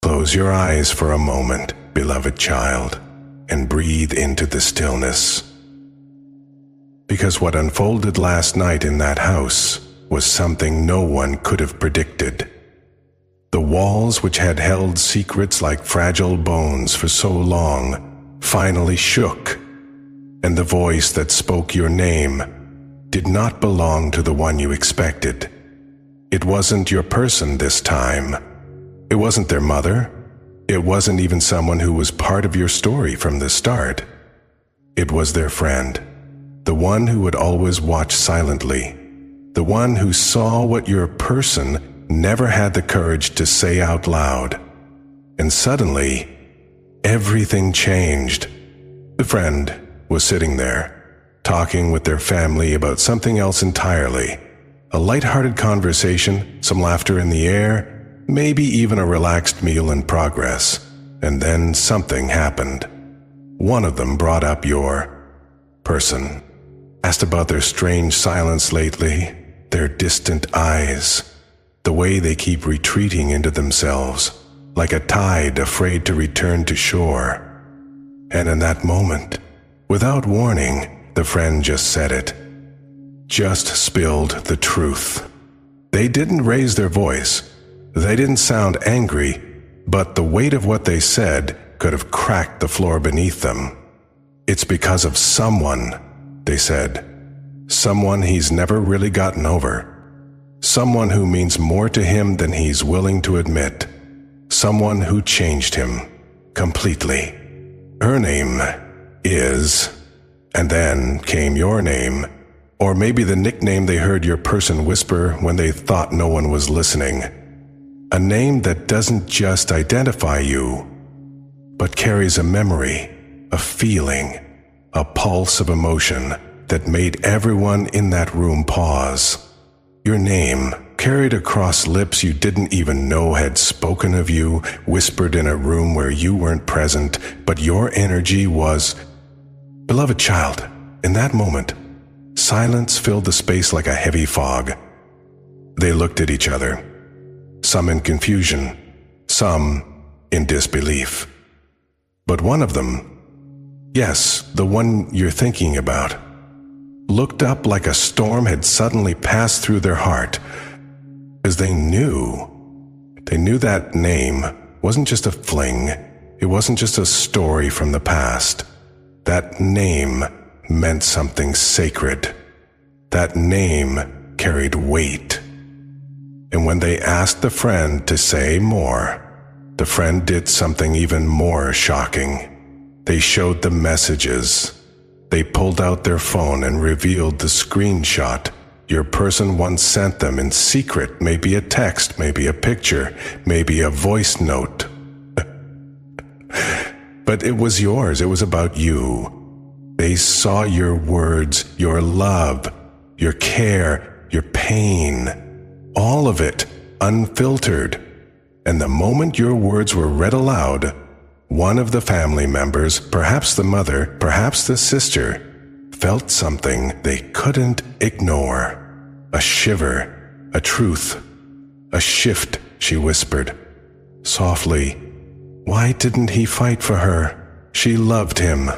Close your eyes for a moment, beloved child, and breathe into the stillness. Because what unfolded last night in that house was something no one could have predicted. The walls, which had held secrets like fragile bones for so long, finally shook, and the voice that spoke your name did not belong to the one you expected. It wasn't your person this time. It wasn't their mother. It wasn't even someone who was part of your story from the start. It was their friend, the one who would always watch silently, the one who saw what your person never had the courage to say out loud. And suddenly, everything changed. The friend was sitting there, talking with their family about something else entirely. A light-hearted conversation, some laughter in the air, maybe even a relaxed meal in progress. And then something happened. One of them brought up your person, asked about their strange silence lately, their distant eyes, the way they keep retreating into themselves, like a tide afraid to return to shore. And in that moment, without warning, the friend just said it. Just spilled the truth. They didn't raise their voice. They didn't sound angry, but the weight of what they said could have cracked the floor beneath them. It's because of someone, they said. Someone he's never really gotten over. Someone who means more to him than he's willing to admit. Someone who changed him completely. Her name is... And then came your name, or maybe the nickname they heard your person whisper when they thought no one was listening. A name that doesn't just identify you, but carries a memory, a feeling, a pulse of emotion that made everyone in that room pause. Your name, carried across lips you didn't even know had spoken of you, whispered in a room where you weren't present, but your energy was... Beloved child, in that moment, silence filled the space like a heavy fog. They looked at each other, some in confusion, some in disbelief. But one of them, yes, the one you're thinking about, looked up like a storm had suddenly passed through their heart, because they knew that name wasn't just a fling, it wasn't just a story from the past. That name meant something sacred. That name carried weight. And when they asked the friend to say more, the friend did something even more shocking. They showed the messages. They pulled out their phone and revealed the screenshot your person once sent them in secret, maybe a text, maybe a picture, maybe a voice note. But it was yours, it was about you. They saw your words, your love, your care, your pain, all of it, unfiltered. And the moment your words were read aloud, one of the family members, perhaps the mother, perhaps the sister, felt something they couldn't ignore. A shiver, a truth, a shift, she whispered. Softly, why didn't he fight for her? She loved him.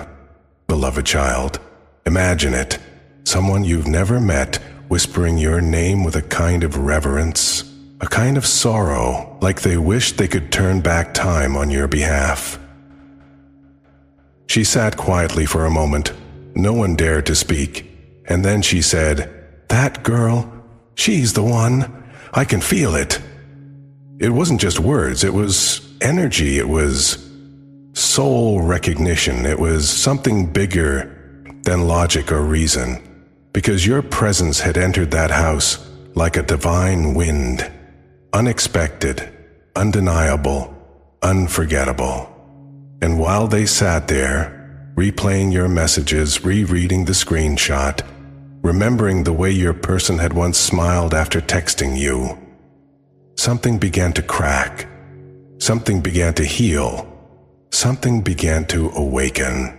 Beloved child, imagine it. Someone you've never met whispering your name with a kind of reverence, a kind of sorrow, like they wished they could turn back time on your behalf. She sat quietly for a moment. No one dared to speak. And then she said, "That girl, she's the one. I can feel it." It wasn't just words, it was energy, it was soul recognition, it was something bigger than logic or reason, because your presence had entered that house like a divine wind, unexpected, undeniable, unforgettable. And while they sat there, replaying your messages, rereading the screenshot, remembering the way your person had once smiled after texting you, something began to crack, something began to heal, something began to awaken.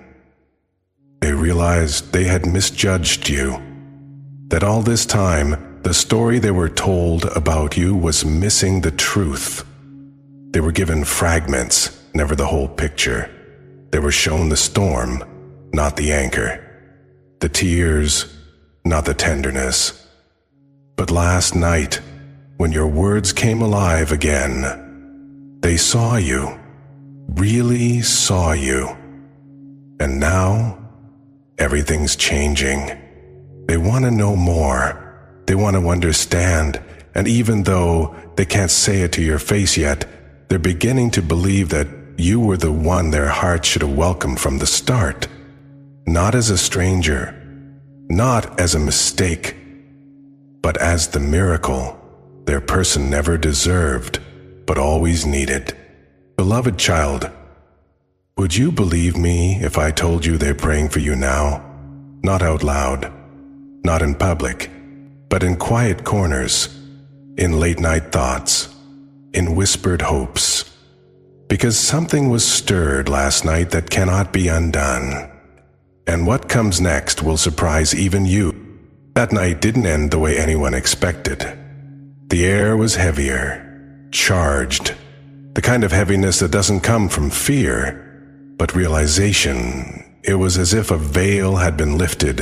They realized they had misjudged you, that all this time, the story they were told about you was missing the truth. They were given fragments, never the whole picture. They were shown the storm, not the anchor. The tears, not the tenderness. But last night, when your words came alive again, they saw you, really saw you. And now, everything's changing. They want to know more. They want to understand. And even though they can't say it to your face yet, they're beginning to believe that you were the one their heart should have welcomed from the start. Not as a stranger, not as a mistake, but as the miracle their person never deserved, but always needed. Beloved child, would you believe me if I told you they're praying for you now? Not out loud, not in public, but in quiet corners, in late-night thoughts, in whispered hopes. Because something was stirred last night that cannot be undone. And what comes next will surprise even you. That night didn't end the way anyone expected. The air was heavier, charged, the kind of heaviness that doesn't come from fear, but realization. It was as if a veil had been lifted,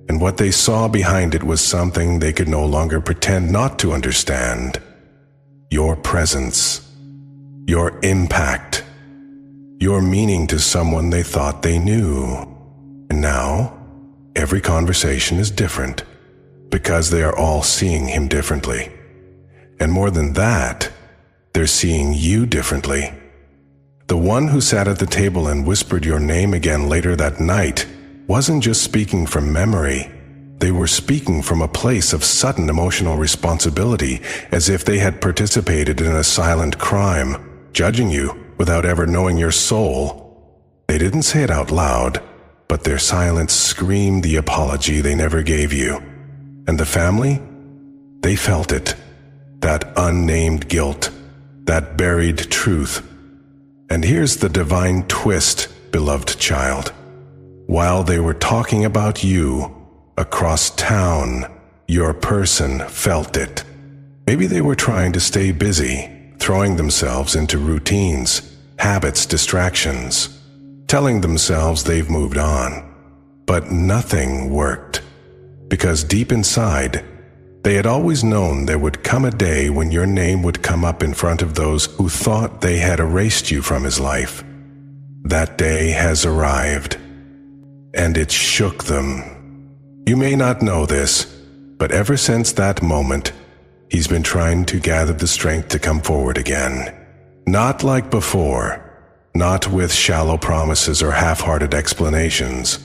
and what they saw behind it was something they could no longer pretend not to understand. Your presence, your impact, your meaning to someone they thought they knew. And now, every conversation is different, because they are all seeing him differently. And more than that, they're seeing you differently. The one who sat at the table and whispered your name again later that night wasn't just speaking from memory. They were speaking from a place of sudden emotional responsibility, as if they had participated in a silent crime, judging you without ever knowing your soul. They didn't say it out loud, but their silence screamed the apology they never gave you. And the family? They felt it. That unnamed guilt. That buried truth. And here's the divine twist, beloved child. While they were talking about you, across town, your person felt it. Maybe they were trying to stay busy, throwing themselves into routines, habits, distractions, telling themselves they've moved on. But nothing worked, because deep inside, they had always known there would come a day when your name would come up in front of those who thought they had erased you from his life. That day has arrived, and it shook them. You may not know this, but ever since that moment, he's been trying to gather the strength to come forward again. Not like before, not with shallow promises or half-hearted explanations,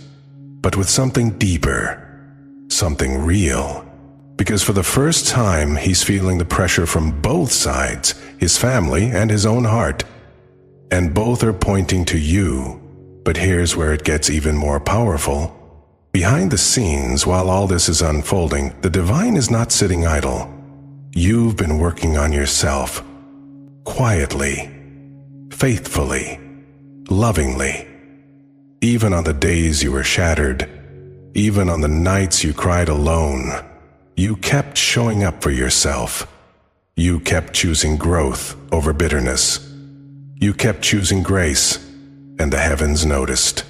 but with something deeper, something real. Because for the first time, he's feeling the pressure from both sides, his family and his own heart. And both are pointing to you. But here's where it gets even more powerful. Behind the scenes, while all this is unfolding, the divine is not sitting idle. You've been working on yourself, quietly, faithfully, lovingly. Even on the days you were shattered, even on the nights you cried alone, you kept showing up for yourself. You kept choosing growth over bitterness. You kept choosing grace, and the heavens noticed.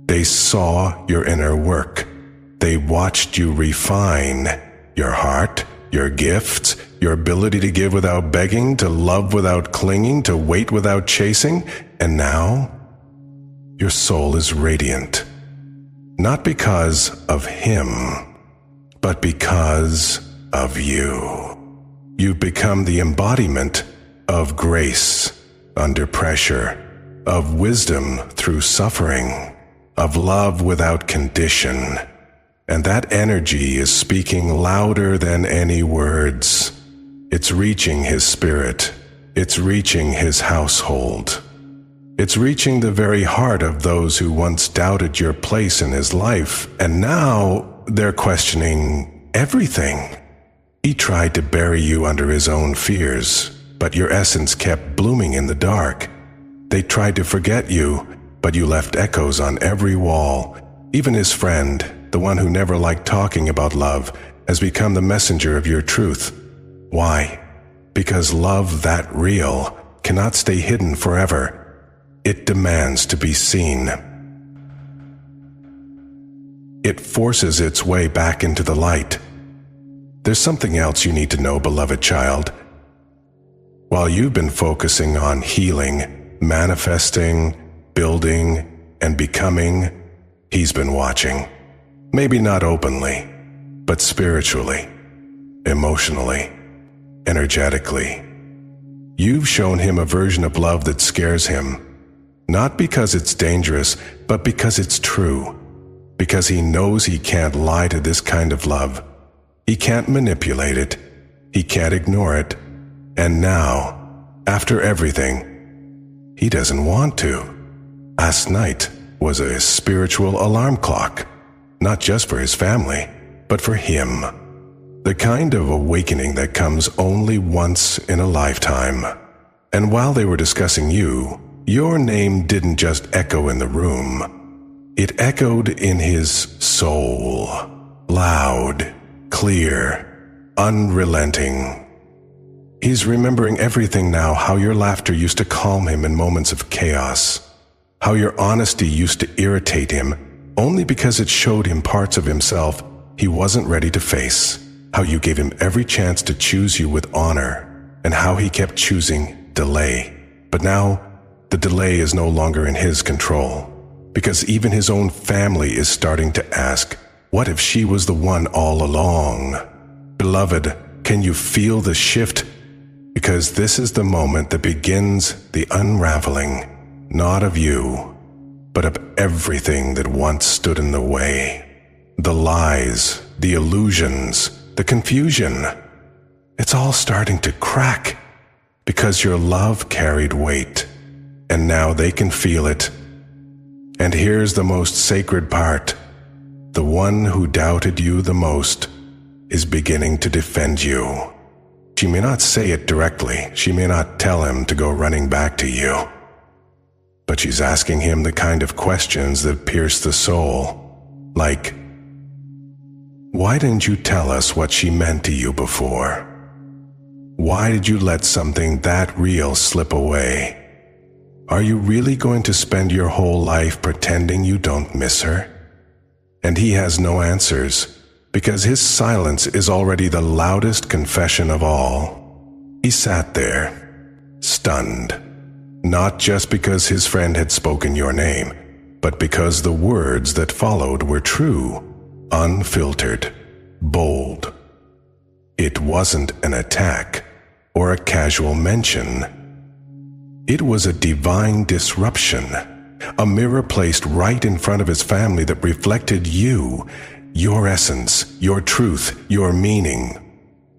They saw your inner work. They watched you refine your heart, your gifts, your ability to give without begging, to love without clinging, to wait without chasing. And now, your soul is radiant. Not because of him, but because of you. You've become the embodiment of grace under pressure, of wisdom through suffering, of love without condition. And that energy is speaking louder than any words. It's reaching his spirit. It's reaching his household. It's reaching the very heart of those who once doubted your place in his life, and now they're questioning everything. He tried to bury you under his own fears, but your essence kept blooming in the dark. They tried to forget you, but you left echoes on every wall. Even his friend, the one who never liked talking about love, has become the messenger of your truth. Why? Because love that real, cannot stay hidden forever. It demands to be seen. It forces its way back into the light. There's something else you need to know, beloved child. While you've been focusing on healing, manifesting, building, and becoming, he's been watching. Maybe not openly, but spiritually, emotionally, energetically. You've shown him a version of love that scares him. Not because it's dangerous, but because it's true. Because he knows he can't lie to this kind of love. He can't manipulate it. He can't ignore it. And now, after everything, he doesn't want to. Last night was a spiritual alarm clock. Not just for his family, but for him. The kind of awakening that comes only once in a lifetime. And while they were discussing you, your name didn't just echo in the room. It echoed in his soul. Loud, clear, unrelenting. He's remembering everything now, how your laughter used to calm him in moments of chaos. How your honesty used to irritate him, only because it showed him parts of himself he wasn't ready to face. How you gave him every chance to choose you with honor, and how he kept choosing delay. But now, the delay is no longer in his control, because even his own family is starting to ask, what if she was the one all along? Beloved, can you feel the shift? Because this is the moment that begins the unraveling, not of you, but of everything that once stood in the way. The lies, the illusions, the confusion. It's all starting to crack, because your love carried weight. And now they can feel it. And here's the most sacred part. The one who doubted you the most is beginning to defend you. She may not say it directly. She may not tell him to go running back to you. But she's asking him the kind of questions that pierce the soul. Like, why didn't you tell us what she meant to you before? Why did you let something that real slip away? Are you really going to spend your whole life pretending you don't miss her? And he has no answers, because his silence is already the loudest confession of all. He sat there, stunned, not just because his friend had spoken your name, but because the words that followed were true, unfiltered, bold. It wasn't an attack or a casual mention. It was a divine disruption, a mirror placed right in front of his family that reflected you, your essence, your truth, your meaning.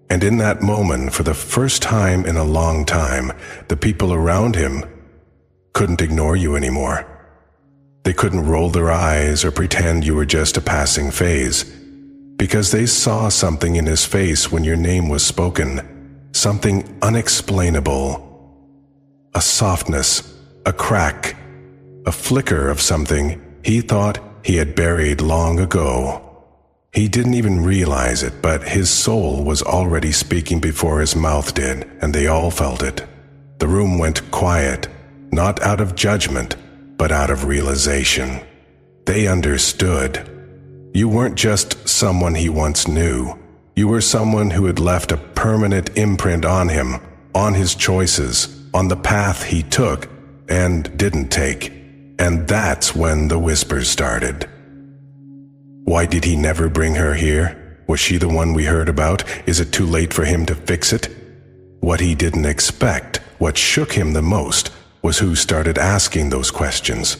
And in that moment, for the first time in a long time, the people around him couldn't ignore you anymore. They couldn't roll their eyes or pretend you were just a passing phase, because they saw something in his face when your name was spoken, something unexplainable. A softness, a crack, a flicker of something he thought he had buried long ago. He didn't even realize it, but his soul was already speaking before his mouth did, and they all felt it. The room went quiet, not out of judgment, but out of realization. They understood. You weren't just someone he once knew. You were someone who had left a permanent imprint on him, on his choices, on the path he took and didn't take. And that's when the whispers started. Why did he never bring her here? Was she the one we heard about? Is it too late for him to fix it? What he didn't expect, what shook him the most, was who started asking those questions.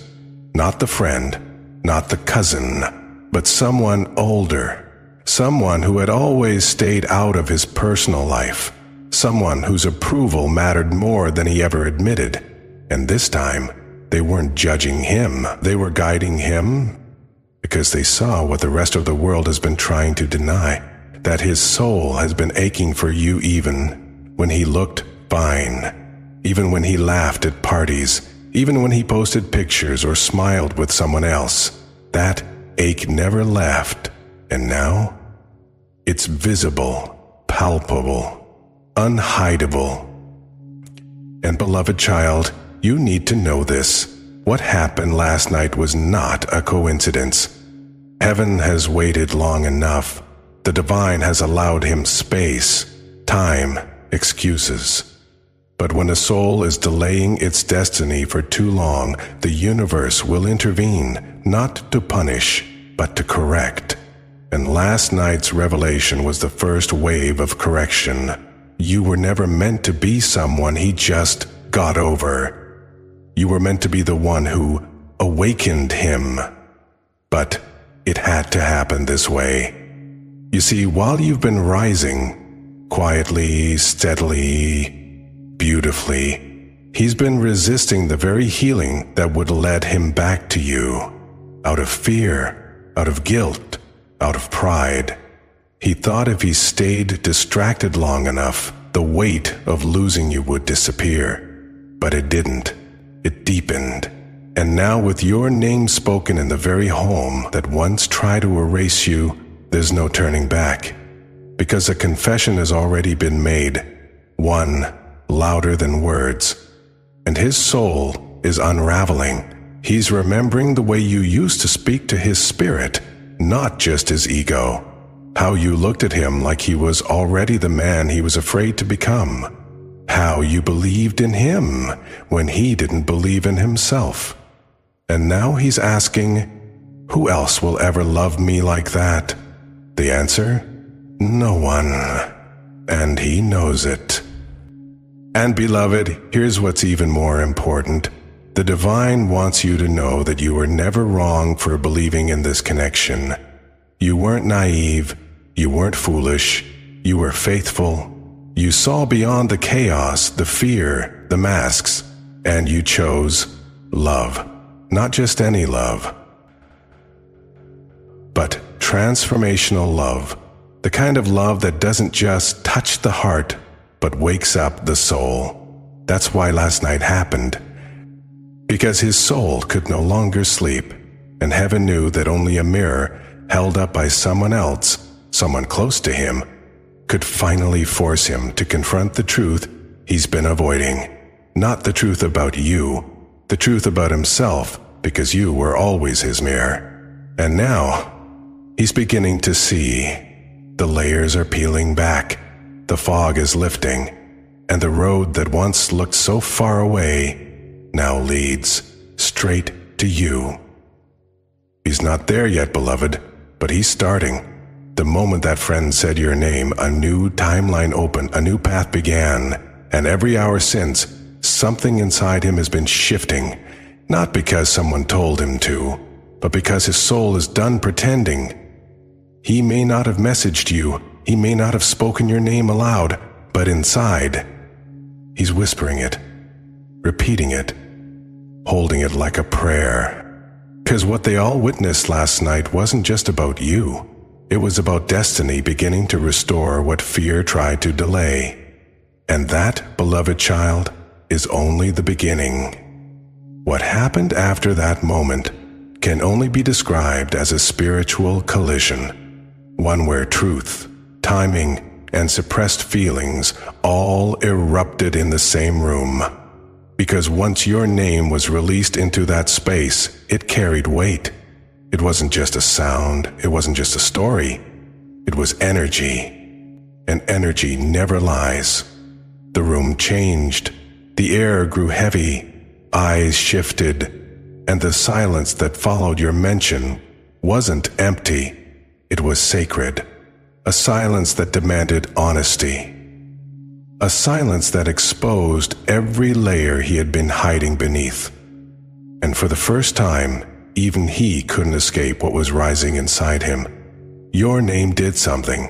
Not the friend, not the cousin, but someone older. Someone who had always stayed out of his personal life. Someone whose approval mattered more than he ever admitted. And this time, they weren't judging him, they were guiding him, because they saw what the rest of the world has been trying to deny, that his soul has been aching for you even when he looked fine, even when he laughed at parties, even when he posted pictures or smiled with someone else. That ache never left, and now it's visible, palpable, unhideable. And beloved child, you need to know this. What happened last night was not a coincidence. Heaven has waited long enough. The divine has allowed him space, time, excuses. But when a soul is delaying its destiny for too long, the universe will intervene, not to punish, but to correct. And last night's revelation was the first wave of correction. You were never meant to be someone he just got over. You were meant to be the one who awakened him. But it had to happen this way. You see, while you've been rising, quietly, steadily, beautifully, he's been resisting the very healing that would lead him back to you. Out of fear, out of guilt, out of pride. He thought if he stayed distracted long enough, the weight of losing you would disappear. But it didn't. It deepened. And now with your name spoken in the very home that once tried to erase you, there's no turning back. Because a confession has already been made, one louder than words. And his soul is unraveling. He's remembering the way you used to speak to his spirit, not just his ego. How you looked at him like he was already the man he was afraid to become. How you believed in him when he didn't believe in himself. And now he's asking, who else will ever love me like that? The answer? No one. And he knows it. And beloved, here's what's even more important. The divine wants you to know that you were never wrong for believing in this connection. You weren't naive. You weren't foolish. You were faithful. You saw beyond the chaos, the fear, the masks, and you chose love. Not just any love, but transformational love. The kind of love that doesn't just touch the heart, but wakes up the soul. That's why last night happened. Because his soul could no longer sleep, and heaven knew that only a mirror held up by someone else, someone close to him, could finally force him to confront the truth he's been avoiding. Not the truth about you, the truth about himself, because you were always his mirror. And now, he's beginning to see. The layers are peeling back, the fog is lifting, and the road that once looked so far away now leads straight to you. He's not there yet, beloved, but he's starting. The moment that friend said your name, a new timeline opened, a new path began, and every hour since, something inside him has been shifting, not because someone told him to, but because his soul is done pretending. He may not have messaged you, he may not have spoken your name aloud, but inside, he's whispering it, repeating it, holding it like a prayer. 'Cause what they all witnessed last night wasn't just about you. It was about destiny beginning to restore what fear tried to delay. And that, beloved child, is only the beginning. What happened after that moment can only be described as a spiritual collision, one where truth, timing, and suppressed feelings all erupted in the same room. Because once your name was released into that space, it carried weight. It wasn't just a sound, it wasn't just a story. It was energy. And energy never lies. The room changed. The air grew heavy. Eyes shifted. And the silence that followed your mention wasn't empty. It was sacred. A silence that demanded honesty. A silence that exposed every layer he had been hiding beneath. And for the first time, even he couldn't escape what was rising inside him. Your name did something.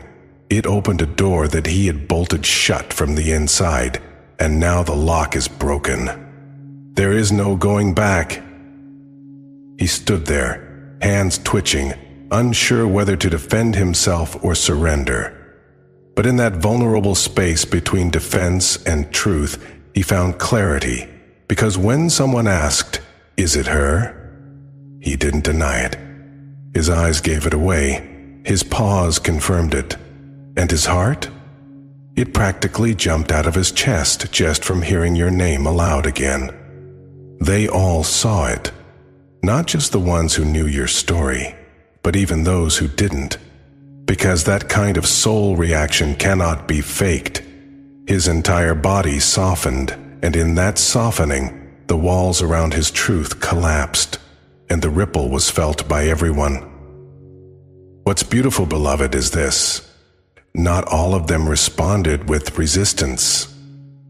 It opened a door that he had bolted shut from the inside, and now the lock is broken. There is no going back. He stood there, hands twitching, unsure whether to defend himself or surrender. But in that vulnerable space between defense and truth, he found clarity, because when someone asked, "Is it her?" he didn't deny it. His eyes gave it away. His pause confirmed it. And his heart? It practically jumped out of his chest just from hearing your name aloud again. They all saw it, not just the ones who knew your story, but even those who didn't, because that kind of soul reaction cannot be faked. His entire body softened, and in that softening, the walls around his truth collapsed, and the ripple was felt by everyone. What's beautiful, beloved, is this. Not all of them responded with resistance.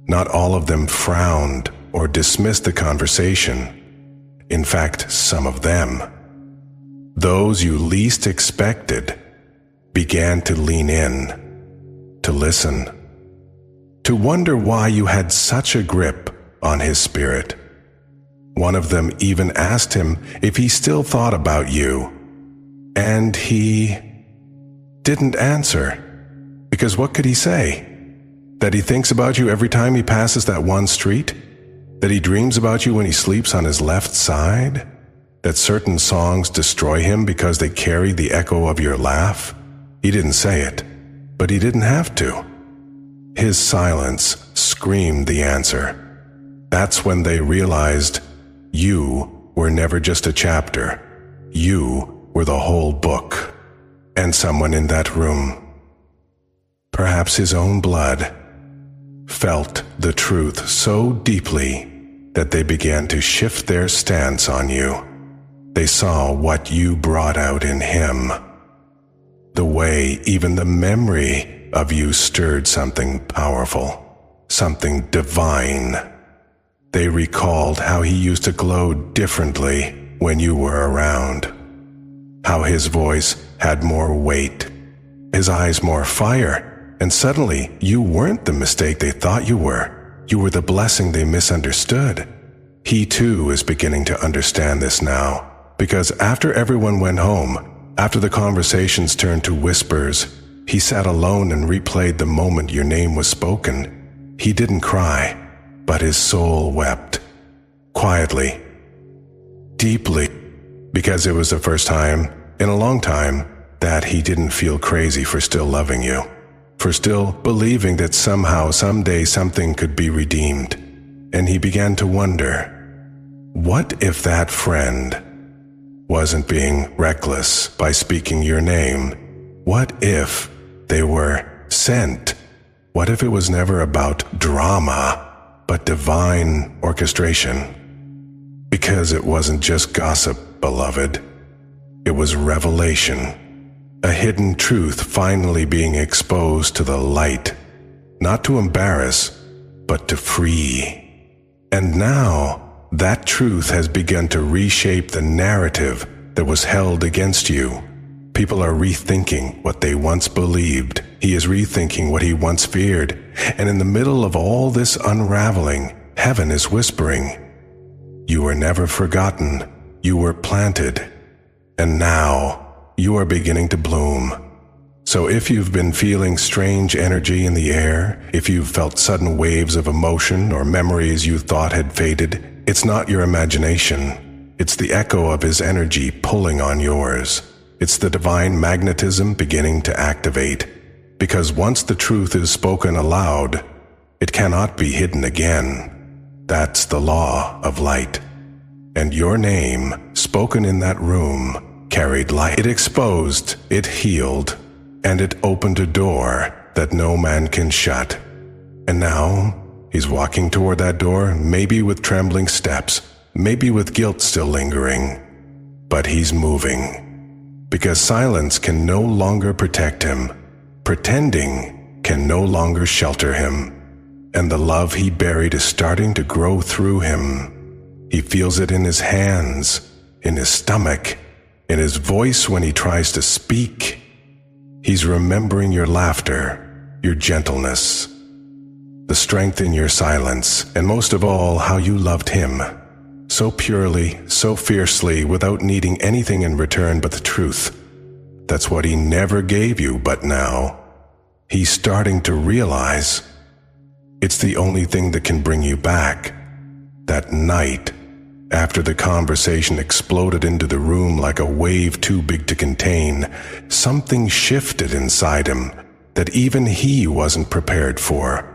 Not all of them frowned or dismissed the conversation. In fact, some of them, those you least expected, began to lean in, to listen, to wonder why you had such a grip on his spirit. One of them even asked him if he still thought about you, and he didn't answer. Because what could he say? That he thinks about you every time he passes that one street? That he dreams about you when he sleeps on his left side? That certain songs destroy him because they carry the echo of your laugh? He didn't say it, but he didn't have to. His silence screamed the answer. That's when they realized you were never just a chapter. You were the whole book. And someone in that room, perhaps his own blood, felt the truth so deeply that they began to shift their stance on you. They saw what you brought out in him. The way even the memory of you stirred something powerful, something divine. They recalled how he used to glow differently when you were around. How his voice had more weight, his eyes more fire. And suddenly, you weren't the mistake they thought you were. You were the blessing they misunderstood. He too is beginning to understand this now, because after everyone went home, after the conversations turned to whispers, he sat alone and replayed the moment your name was spoken. He didn't cry, but his soul wept. Quietly, deeply, because it was the first time in a long time that he didn't feel crazy for still loving you. For still believing that somehow, someday, something could be redeemed. And he began to wonder, what if that friend wasn't being reckless by speaking your name? What if they were sent? What if it was never about drama, but divine orchestration? Because it wasn't just gossip, beloved. It was revelation. A hidden truth finally being exposed to the light, not to embarrass, but to free. And now, that truth has begun to reshape the narrative that was held against you. People are rethinking what they once believed. He is rethinking what he once feared. And in the middle of all this unraveling, heaven is whispering, you were never forgotten. You were planted. And now, you are beginning to bloom. So if you've been feeling strange energy in the air, if you've felt sudden waves of emotion or memories you thought had faded, it's not your imagination. It's the echo of his energy pulling on yours. It's the divine magnetism beginning to activate. Because once the truth is spoken aloud, it cannot be hidden again. That's the law of light. And your name, spoken in that room, carried light. It exposed, it healed, and it opened a door that no man can shut. And now, he's walking toward that door, maybe with trembling steps, maybe with guilt still lingering. But he's moving. Because silence can no longer protect him. Pretending can no longer shelter him. And the love he buried is starting to grow through him. He feels it in his hands, in his stomach, in his voice when he tries to speak. He's remembering your laughter, your gentleness, the strength in your silence, and most of all, how you loved him. So purely, so fiercely, without needing anything in return but the truth. That's what he never gave you, but now, he's starting to realize it's the only thing that can bring you back. That night, after the conversation exploded into the room like a wave too big to contain, something shifted inside him. that even he wasn't prepared for.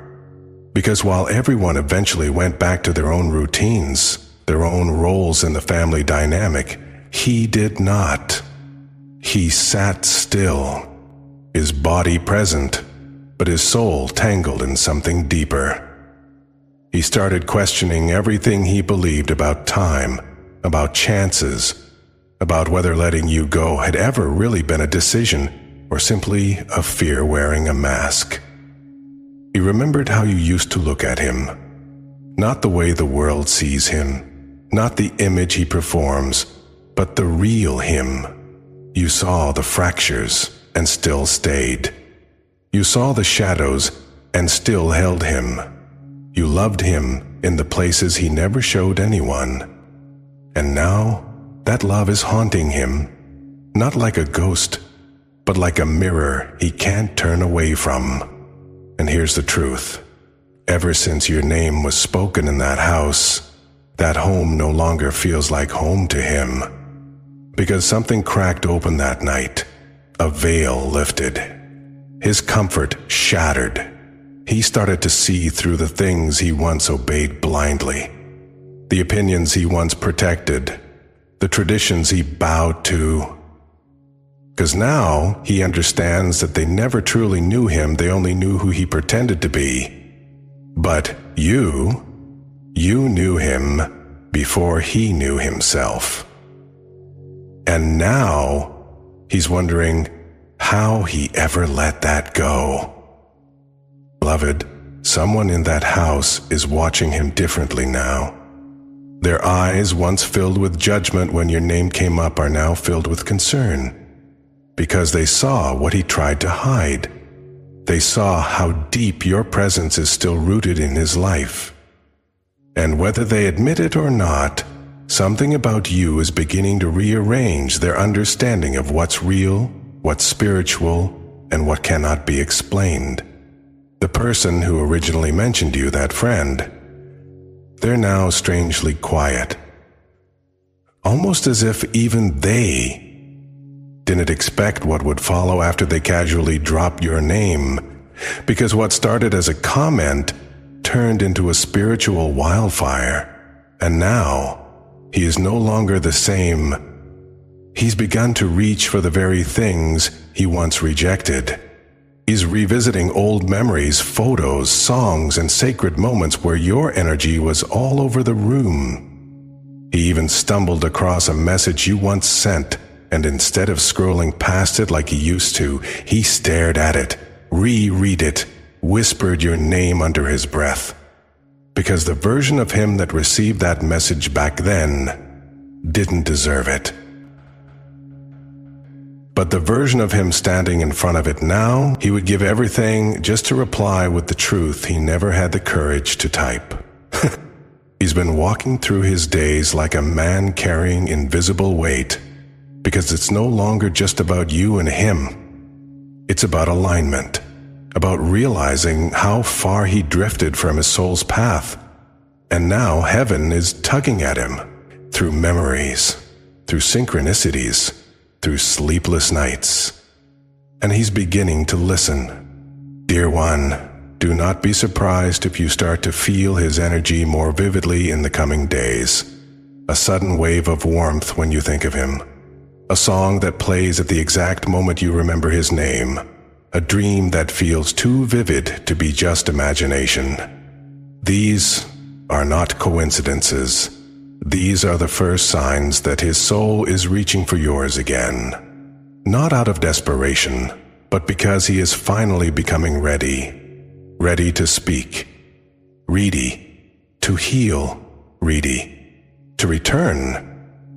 Because while everyone eventually went back to their own routines, their own roles in the family dynamic, he did not. He sat still, his body present, but his soul tangled in something deeper. He started questioning everything he believed about time, about chances, about whether letting you go had ever really been a decision or simply a fear wearing a mask. He remembered how you used to look at him, not the way the world sees him, not the image he performs, but the real him. You saw the fractures and still stayed. You saw the shadows and still held him. You loved him in the places he never showed anyone. And now, that love is haunting him, not like a ghost, but like a mirror he can't turn away from. And here's the truth. Ever since your name was spoken in that house, that home no longer feels like home to him. Because something cracked open that night. A veil lifted. His comfort shattered. He started to see through the things he once obeyed blindly. The opinions he once protected. The traditions he bowed to. Because now he understands that they never truly knew him, they only knew who he pretended to be. But you knew him before he knew himself. And now he's wondering how he ever let that go. Beloved, someone in that house is watching him differently now. Their eyes, once filled with judgment when your name came up, are now filled with concern. Because they saw what he tried to hide. They saw how deep your presence is still rooted in his life. And whether they admit it or not, something about you is beginning to rearrange their understanding of what's real, what's spiritual, and what cannot be explained. The person who originally mentioned you, that friend, they're now strangely quiet. Almost as if even they didn't expect what would follow after they casually dropped your name, because what started as a comment turned into a spiritual wildfire, and now he is no longer the same. He's begun to reach for the very things he once rejected. He's revisiting old memories, photos, songs, and sacred moments where your energy was all over the room. He even stumbled across a message you once sent, and instead of scrolling past it like he used to, he stared at it, reread it, whispered your name under his breath. Because the version of him that received that message back then didn't deserve it. But the version of him standing in front of it now, he would give everything just to reply with the truth he never had the courage to type. He's been walking through his days like a man carrying invisible weight. Because it's no longer just about you and him. It's about alignment, about realizing how far he drifted from his soul's path. And now heaven is tugging at him through memories, through synchronicities, through sleepless nights. And he's beginning to listen. Dear one, do not be surprised if you start to feel his energy more vividly in the coming days. A sudden wave of warmth when you think of him. A song that plays at the exact moment you remember his name. A dream that feels too vivid to be just imagination. These are not coincidences. These are the first signs that his soul is reaching for yours again. Not out of desperation, but because he is finally becoming ready. Ready to speak. Ready to heal. Ready to return.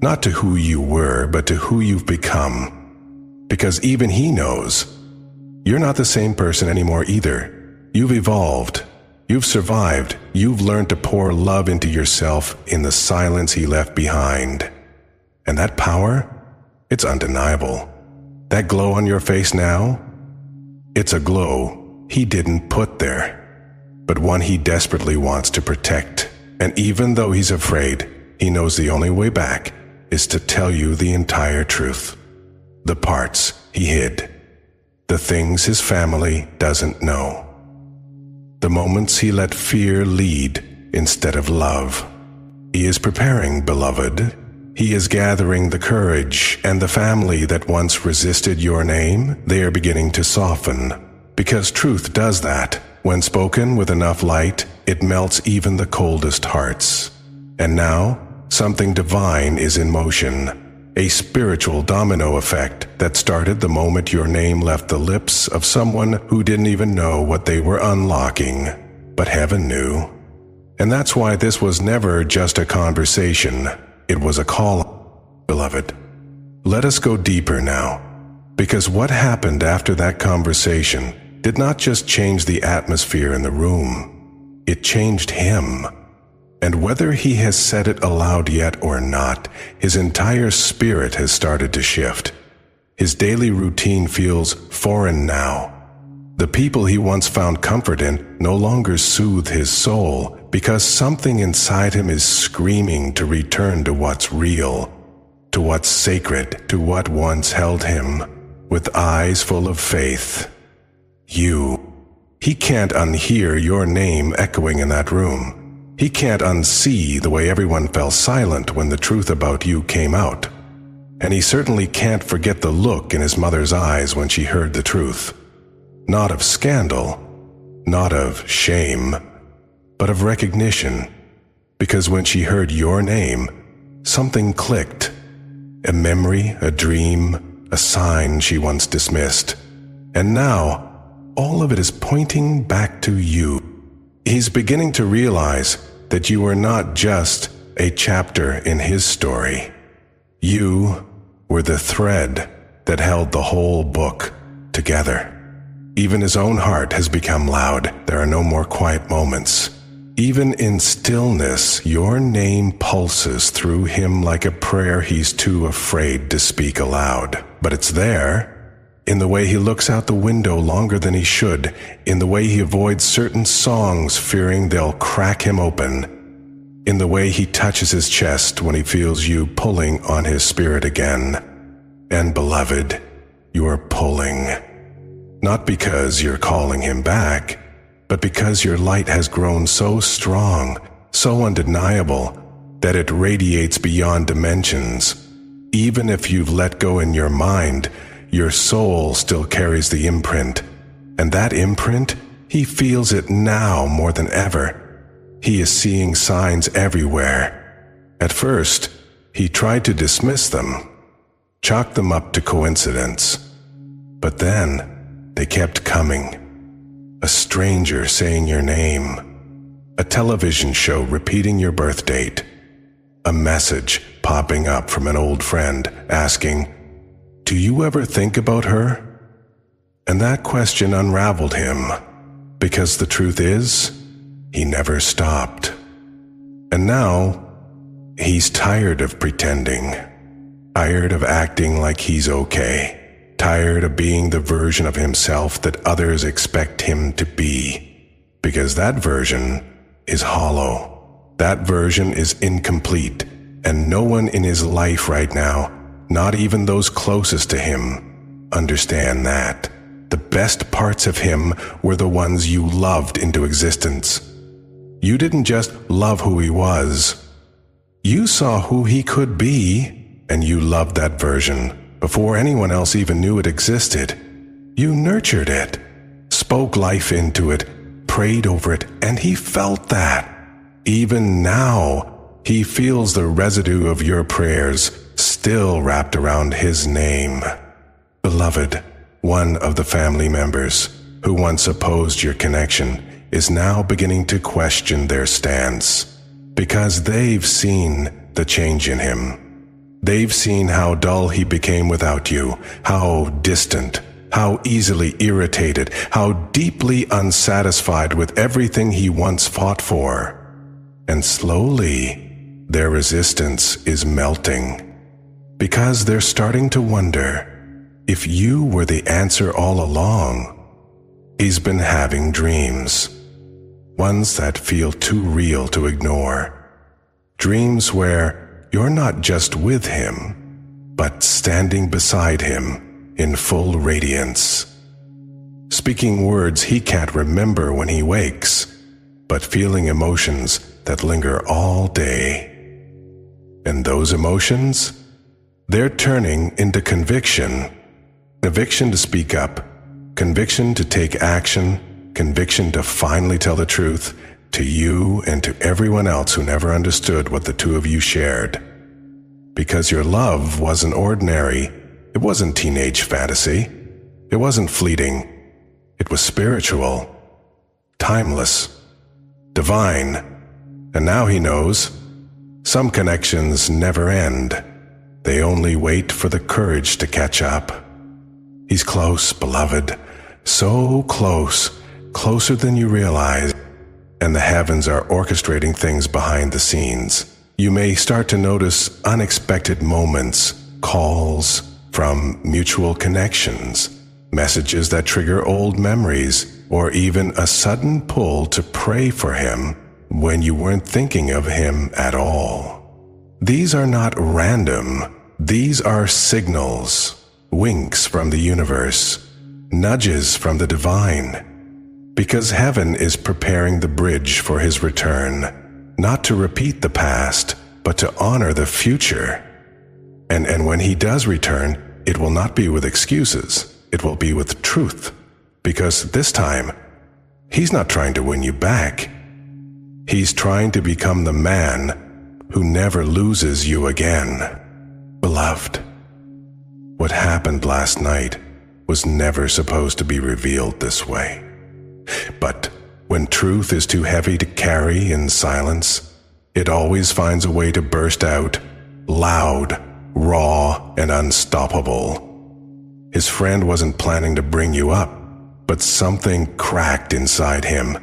Not to who you were, but to who you've become. Because even he knows, you're not the same person anymore either. You've evolved. You've survived. You've learned to pour love into yourself in the silence he left behind. And that power, it's undeniable. That glow on your face now, it's a glow he didn't put there, but one he desperately wants to protect. And even though he's afraid, he knows the only way back is to tell you the entire truth, the parts he hid. the things his family doesn't know, the moments he let fear lead instead of love. He is preparing, beloved. He is gathering the courage, and the family that once resisted your name, they are beginning to soften. Because truth does that. When spoken with enough light, it melts even the coldest hearts. And now, something divine is in motion, a spiritual domino effect that started the moment your name left the lips of someone who didn't even know what they were unlocking. But heaven knew. And that's why this was never just a conversation. It was a call, beloved. Let us go deeper now, because what happened after that conversation did not just change the atmosphere in the room, it changed him. And whether he has said it aloud yet or not, his entire spirit has started to shift. His daily routine feels foreign now. The people he once found comfort in no longer soothe his soul, because something inside him is screaming to return to what's real, to what's sacred, to what once held him, with eyes full of faith. He can't unhear your name echoing in that room. He can't unsee the way everyone fell silent when the truth about you came out. And he certainly can't forget the look in his mother's eyes when she heard the truth. Not of scandal, not of shame, but of recognition, because when she heard your name, something clicked. A memory, a dream, a sign she once dismissed. And now, all of it is pointing back to you. He's beginning to realize that you are not just a chapter in his story. You were the thread that held the whole book together. Even his own heart has become loud. There are no more quiet moments. Even in stillness, your name pulses through him like a prayer he's too afraid to speak aloud. But it's there, in the way he looks out the window longer than he should, in the way he avoids certain songs fearing they'll crack him open, in the way he touches his chest when he feels you pulling on his spirit again. And beloved, you're pulling. Not because you're calling him back, but because your light has grown so strong, so undeniable, that it radiates beyond dimensions. Even if you've let go in your mind, your soul still carries the imprint. And that imprint, he feels it now more than ever. He is seeing signs everywhere. At first, he tried to dismiss them, chalk them up to coincidence. But then, they kept coming. A stranger saying your name. A television show repeating your birth date. A message popping up from an old friend asking, "Do you ever think about her?" And that question unraveled him, because the truth is, he never stopped. And now, he's tired of pretending. Tired of acting like he's okay. Tired of being the version of himself that others expect him to be. Because that version is hollow. That version is incomplete, and no one in his life right now, not even those closest to him, understand that. The best parts of him were the ones you loved into existence. You didn't just love who he was. You saw who he could be, and you loved that version. Before anyone else even knew it existed. You nurtured it, spoke life into it, prayed over it, and he felt that. Even now, he feels the residue of your prayers still wrapped around his name. Beloved, one of the family members who once opposed your connection is now beginning to question their stance, because they've seen the change in him. They've seen how dull he became without you, how distant, how easily irritated, how deeply unsatisfied with everything he once fought for. And slowly, their resistance is melting, because they're starting to wonder if you were the answer all along. He's been having dreams, ones that feel too real to ignore. Dreams where you're not just with him, but standing beside him in full radiance. speaking words he can't remember when he wakes, but feeling emotions that linger all day. And those emotions? They're turning into conviction. Conviction to speak up, conviction to take action, conviction to finally tell the truth to you and to everyone else who never understood what the two of you shared. Because your love wasn't ordinary, it wasn't teenage fantasy, it wasn't fleeting, it was spiritual, timeless, divine. And now he knows, some connections never end. They only wait for the courage to catch up. He's close, beloved, so close, closer than you realize. And the heavens are orchestrating things behind the scenes. You may start to notice unexpected moments, calls from mutual connections, messages that trigger old memories, or even a sudden pull to pray for him when you weren't thinking of him at all. These are not random. These are signals, winks from the universe, nudges from the divine. Because heaven is preparing the bridge for his return, not to repeat the past, but to honor the future. And when he does return, it will not be with excuses, it will be with truth. Because this time, he's not trying to win you back. He's trying to become the man who never loses you again. Beloved, what happened last night was never supposed to be revealed this way. But when truth is too heavy to carry in silence, it always finds a way to burst out, loud, raw, and unstoppable. His friend wasn't planning to bring you up, but something cracked inside him.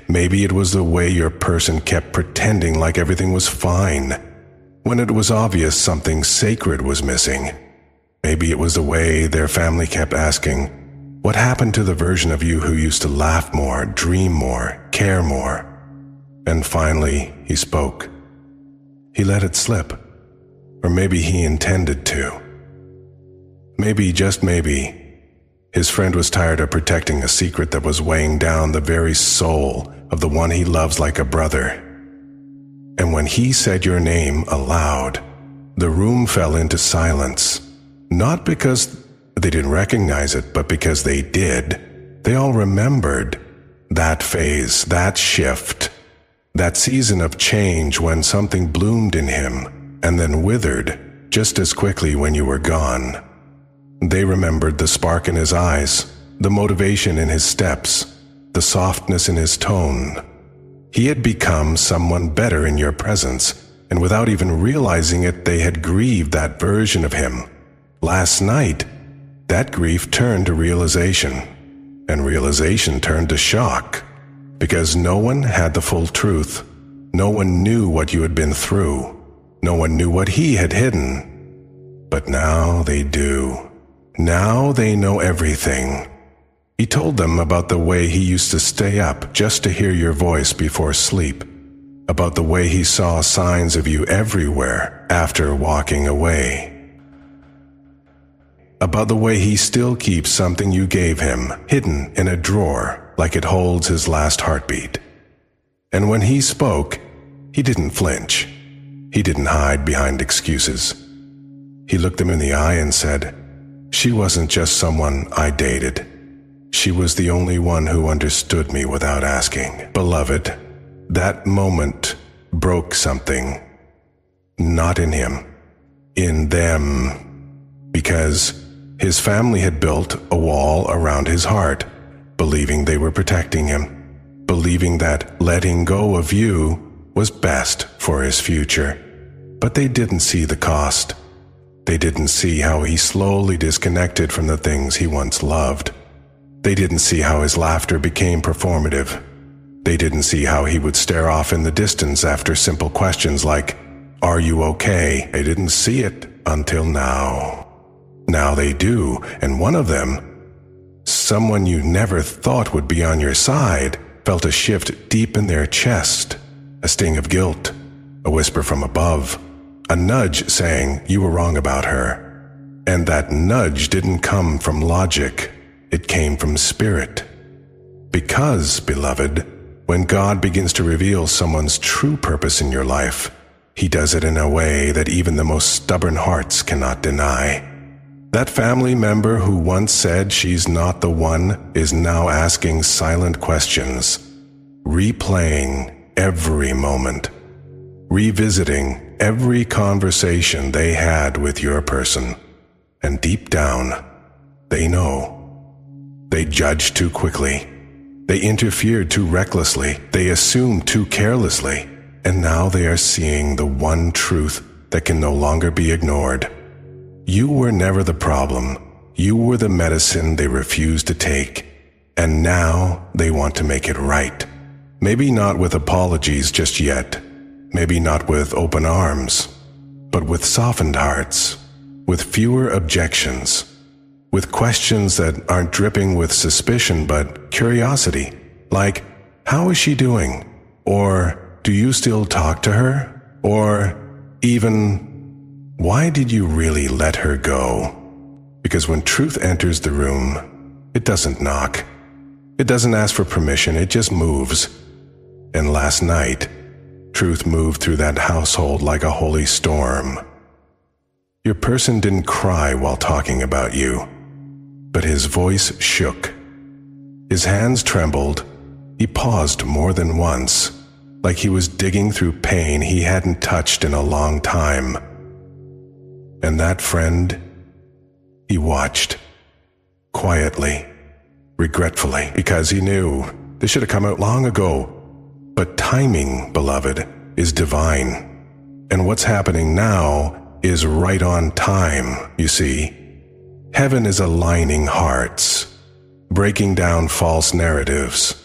Maybe it was the way your person kept pretending like everything was fine, when it was obvious something sacred was missing. Maybe it was the way their family kept asking, what happened to the version of you who used to laugh more, dream more, care more? And finally, he spoke. He let it slip. Or maybe he intended to. Maybe, just maybe, his friend was tired of protecting a secret that was weighing down the very soul of the one he loves like a brother. And when he said your name aloud, the room fell into silence. Not because they didn't recognize it, but because they did. They all remembered that phase, that shift, that season of change when something bloomed in him and then withered just as quickly when you were gone. They remembered the spark in his eyes, the motivation in his steps, the softness in his tone. He had become someone better in your presence, and without even realizing it, they had grieved that version of him. Last night, that grief turned to realization, and realization turned to shock, because no one had the full truth. No one knew what you had been through. No one knew what he had hidden. But now they do. Now they know everything. He told them about the way he used to stay up just to hear your voice before sleep, about the way he saw signs of you everywhere after walking away, about the way he still keeps something you gave him hidden in a drawer like it holds his last heartbeat. And when he spoke, he didn't flinch. He didn't hide behind excuses. He looked them in the eye and said, "She wasn't just someone I dated. She was the only one who understood me without asking." Beloved, that moment broke something. Not in him, in them. Because his family had built a wall around his heart, believing they were protecting him, believing that letting go of you was best for his future. But they didn't see the cost. They didn't see how he slowly disconnected from the things he once loved. They didn't see how his laughter became performative. They didn't see how he would stare off in the distance after simple questions like, "Are you okay?" They didn't see it until now. Now they do, and one of them, someone you never thought would be on your side, felt a shift deep in their chest, a sting of guilt, a whisper from above, a nudge saying you were wrong about her. And that nudge didn't come from logic. it came from spirit. Because, beloved, when God begins to reveal someone's true purpose in your life, He does it in a way that even the most stubborn hearts cannot deny. That family member who once said she's not the one is now asking silent questions, replaying every moment, revisiting every conversation they had with your person. And deep down, they know. They judged too quickly. They interfered too recklessly. They assumed too carelessly. And now they are seeing the one truth that can no longer be ignored. You were never the problem. You were the medicine they refused to take. And now they want to make it right. Maybe not with apologies just yet. Maybe not with open arms. But with softened hearts. With fewer objections. With questions that aren't dripping with suspicion but curiosity. Like, how is she doing? Or, do you still talk to her? Or even, why did you really let her go? Because when truth enters the room, it doesn't knock. It doesn't ask for permission, it just moves. And last night, truth moved through that household like a holy storm. Your person didn't cry while talking about you, but his voice shook. His hands trembled. He paused more than once, like he was digging through pain he hadn't touched in a long time. And that friend, he watched, quietly, regretfully, because he knew this should have come out long ago. But timing, beloved, is divine. And what's happening now is right on time, you see. Heaven is aligning hearts, breaking down false narratives,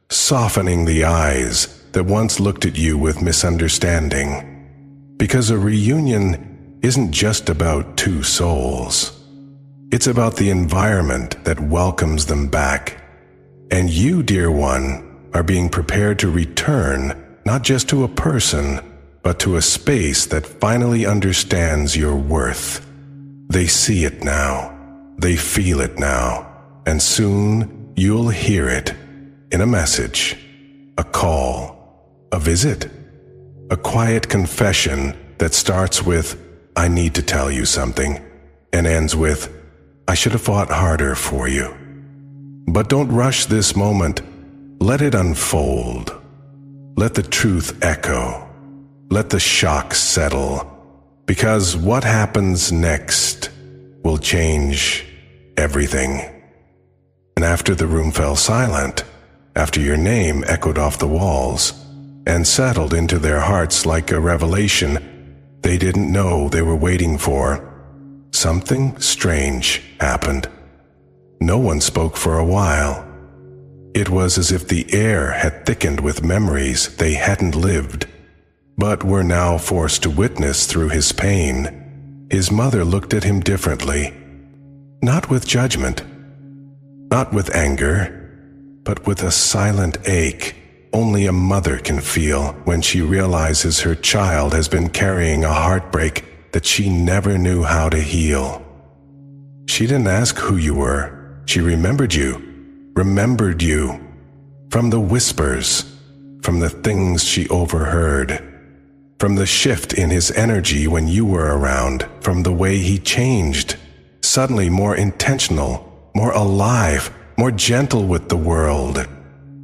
softening the eyes that once looked at you with misunderstanding. Because a reunion isn't just about two souls. It's about the environment that welcomes them back. And you, dear one, are being prepared to return not just to a person, but to a space that finally understands your worth. They see it now. They feel it now. And soon you'll hear it in a message, a call, a visit, a quiet confession that starts with, I need to tell you something, and ends with, I should have fought harder for you. But don't rush this moment. Let it unfold. Let the truth echo. Let the shock settle. Because what happens next will change everything. And after the room fell silent, after your name echoed off the walls and settled into their hearts like a revelation they didn't know they were waiting for, something strange happened. No one spoke for a while. It was as if the air had thickened with memories they hadn't lived, but were now forced to witness through his pain. His mother looked at him differently, not with judgment, not with anger, but with a silent ache only a mother can feel when she realizes her child has been carrying a heartbreak that she never knew how to heal. She didn't ask who you were. She remembered you from the whispers, from the things she overheard, from the shift in his energy when you were around, from the way he changed, suddenly more intentional, more alive, more gentle with the world.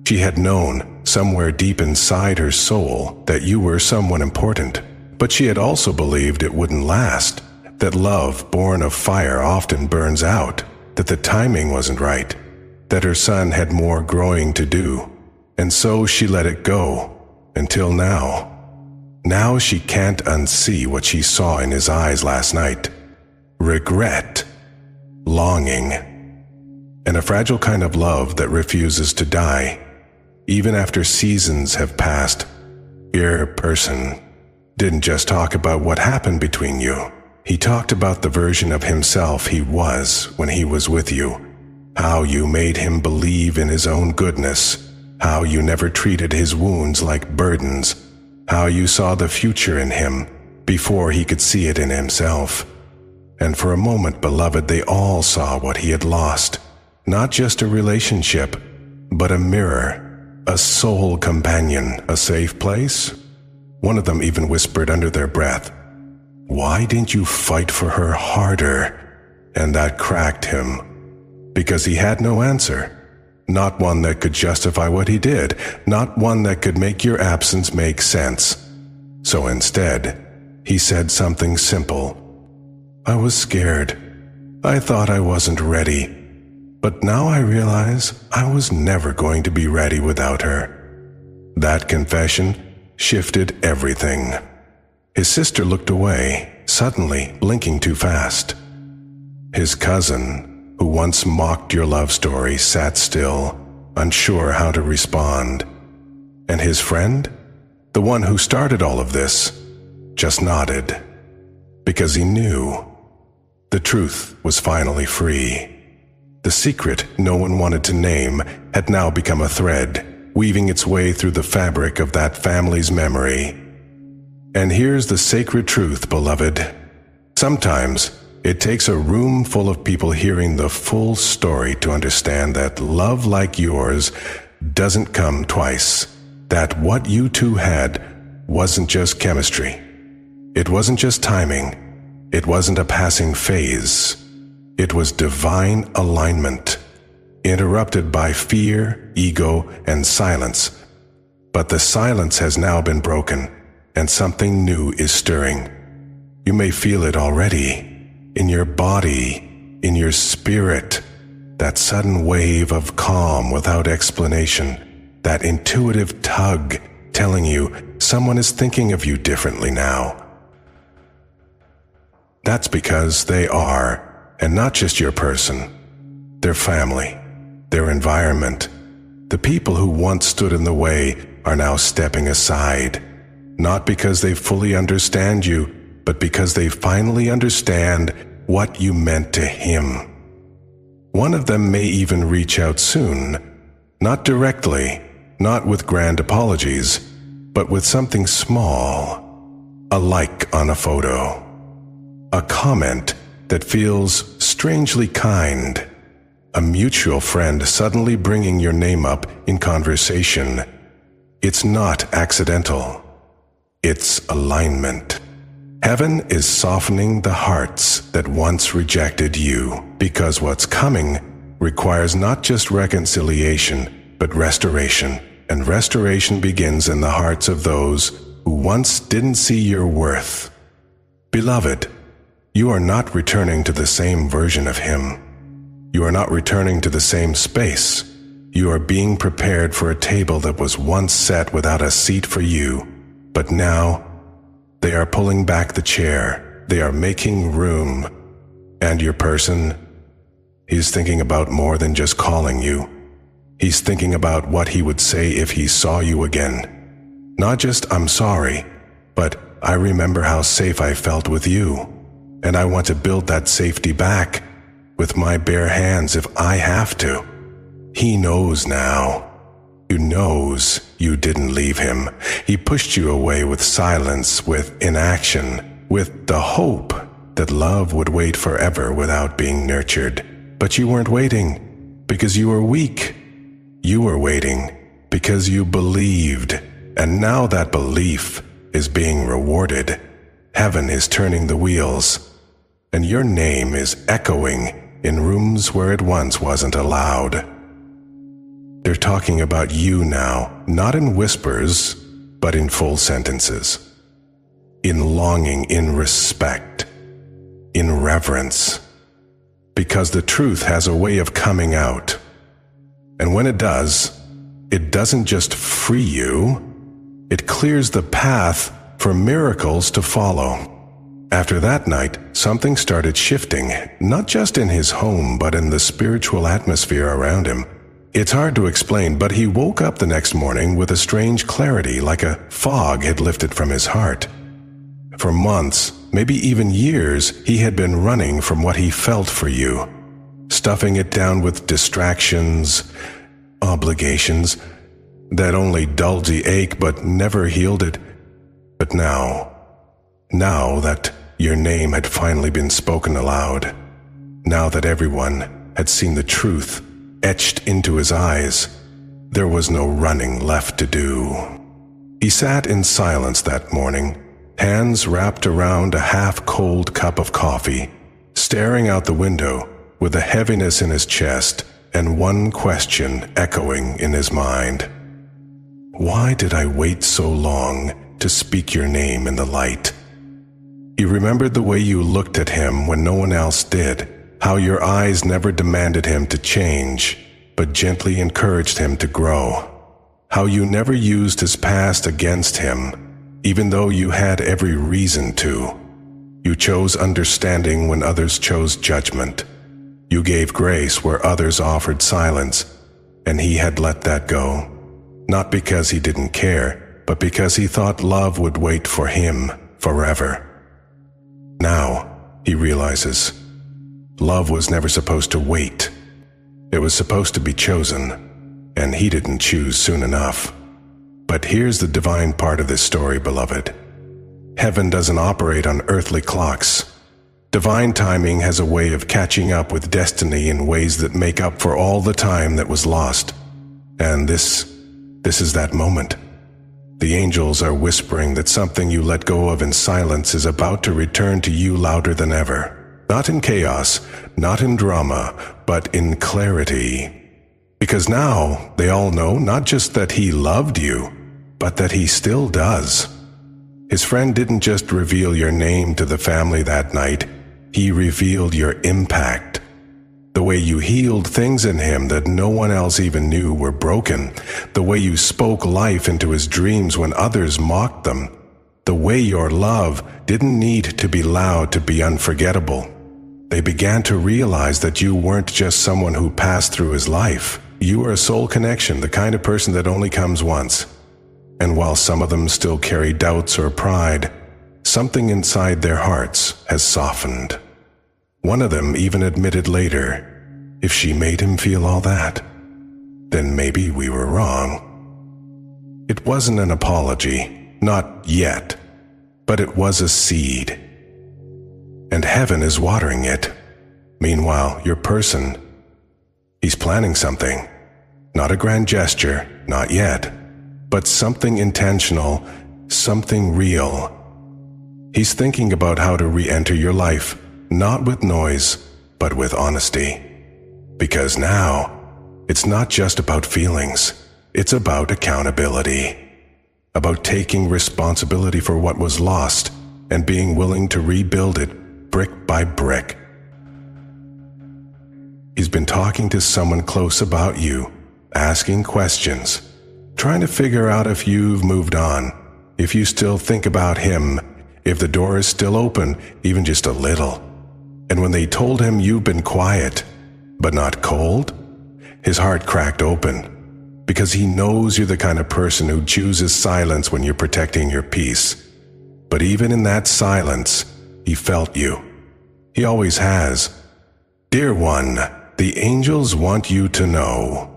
She had known, somewhere deep inside her soul, that you were someone important, but she had also believed it wouldn't last, that love born of fire often burns out, that the timing wasn't right, that her son had more growing to do, and so she let it go, until now. Now she can't unsee what she saw in his eyes last night. Regret, longing, and a fragile kind of love that refuses to die, even after seasons have passed. Your person didn't just talk about what happened between you. He talked about the version of himself he was when he was with you, how you made him believe in his own goodness, how you never treated his wounds like burdens, how you saw the future in him before he could see it in himself. And for a moment, beloved, they all saw what he had lost. not just a relationship, but a mirror, a soul companion, a safe place. One of them even whispered under their breath, "Why didn't you fight for her harder?" And that cracked him, because he had no answer. Not one that could justify what he did, not one that could make your absence make sense. So instead, he said something simple. "I was scared. I thought I wasn't ready. But now I realize I was never going to be ready without her." That confession shifted everything. His sister looked away, suddenly blinking too fast. His cousin, who once mocked your love story, sat still, unsure how to respond. And his friend, the one who started all of this, just nodded, because he knew the truth was finally free. The secret no one wanted to name had now become a thread, weaving its way through the fabric of that family's memory. And here's the sacred truth, beloved. Sometimes it takes a room full of people hearing the full story to understand that love like yours doesn't come twice. That what you two had wasn't just chemistry. It wasn't just timing. It wasn't a passing phase. It was divine alignment, interrupted by fear, ego, and silence. But the silence has now been broken, and something new is stirring. You may feel it already. In your body, in your spirit, that sudden wave of calm without explanation, that intuitive tug telling you someone is thinking of you differently now. That's because they are, and not just your person, their family, their environment. The people who once stood in the way are now stepping aside, not because they fully understand you, but because they finally understand what you meant to him. One of them may even reach out soon, not directly, not with grand apologies, but with something small, a like on a photo, a comment that feels strangely kind, a mutual friend suddenly bringing your name up in conversation. It's not accidental. It's alignment. Heaven is softening the hearts that once rejected you, because what's coming requires not just reconciliation, but restoration. And restoration begins in the hearts of those who once didn't see your worth. Beloved, you are not returning to the same version of him. You are not returning to the same space. You are being prepared for a table that was once set without a seat for you, but now they are pulling back the chair. They are making room. And your person, he's thinking about more than just calling you. He's thinking about what he would say if he saw you again. Not just, "I'm sorry," but "I remember how safe I felt with you, and I want to build that safety back with my bare hands if I have to." He knows now. He knows you didn't leave him. He pushed you away with silence, with inaction, with the hope that love would wait forever without being nurtured. But you weren't waiting because you were weak. You were waiting because you believed, and now that belief is being rewarded. Heaven is turning the wheels, and your name is echoing in rooms where it once wasn't allowed. They're talking about you now, not in whispers, but in full sentences. In longing, in respect, in reverence. Because the truth has a way of coming out. And when it does, it doesn't just free you, it clears the path for miracles to follow. After that night, something started shifting, not just in his home, but in the spiritual atmosphere around him. It's hard to explain, but he woke up the next morning with a strange clarity, like a fog had lifted from his heart. For months, maybe even years, he had been running from what he felt for you, stuffing it down with distractions, obligations, that only dulled the ache but never healed it. But now that your name had finally been spoken aloud, now that everyone had seen the truth, etched into his eyes. There was no running left to do. He sat in silence that morning, hands wrapped around a half-cold cup of coffee, staring out the window with a heaviness in his chest and one question echoing in his mind. Why did I wait so long to speak your name in the light? He remembered the way you looked at him when no one else did, how your eyes never demanded him to change, but gently encouraged him to grow. How you never used his past against him, even though you had every reason to. You chose understanding when others chose judgment. You gave grace where others offered silence, and he had let that go. Not because he didn't care, but because he thought love would wait for him forever. Now, he realizes, love was never supposed to wait. It was supposed to be chosen, and he didn't choose soon enough. But here's the divine part of this story, beloved. Heaven doesn't operate on earthly clocks. Divine timing has a way of catching up with destiny in ways that make up for all the time that was lost. And this is that moment. The angels are whispering that something you let go of in silence is about to return to you louder than ever. Not in chaos, not in drama, but in clarity. Because now they all know not just that he loved you, but that he still does. His friend didn't just reveal your name to the family that night, he revealed your impact. The way you healed things in him that no one else even knew were broken. The way you spoke life into his dreams when others mocked them. The way your love didn't need to be loud to be unforgettable. They began to realize that you weren't just someone who passed through his life. You are a soul connection, the kind of person that only comes once. And while some of them still carry doubts or pride, something inside their hearts has softened. One of them even admitted later, if she made him feel all that, then maybe we were wrong. It wasn't an apology, not yet, but it was a seed. And heaven is watering it. Meanwhile, your person, he's planning something. Not a grand gesture, not yet, but something intentional, something real. He's thinking about how to re-enter your life, not with noise, but with honesty. Because now, it's not just about feelings, it's about accountability. About taking responsibility for what was lost and being willing to rebuild it brick by brick. He's been talking to someone close about you, asking questions, trying to figure out if you've moved on, if you still think about him, if the door is still open, even just a little. And when they told him you've been quiet, but not cold, his heart cracked open, because he knows you're the kind of person who chooses silence when you're protecting your peace. But even in that silence, he felt you. He always has. Dear one, the angels want you to know.